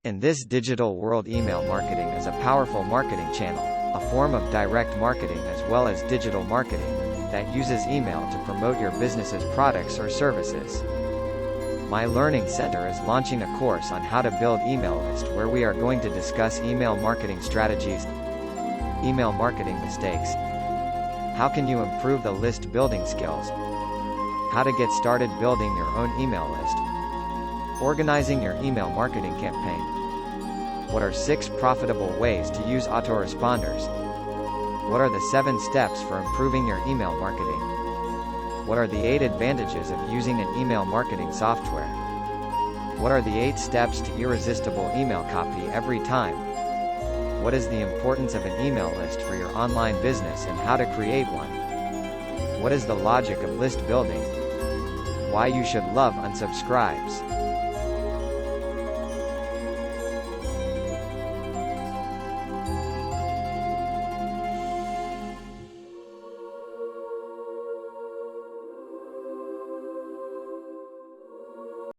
In this digital world, email marketing is a powerful marketing channel, a form of direct marketing as well as digital marketing, that uses email to promote your business's products or services. My Learning Center is launching a course on how to build email list where we are going to discuss email marketing strategies, email marketing mistakes, how can you improve the list building skills, how to get started building your own email list, organizing your email marketing campaign. What are 6 profitable ways to use autoresponders? What are the 7 steps for improving your email marketing? What are the 8 advantages of using an email marketing software? What are the 8 steps to irresistible email copy every time? What is the importance of an email list for your online business and how to create one? What is the logic of list building? Why you should love unsubscribes.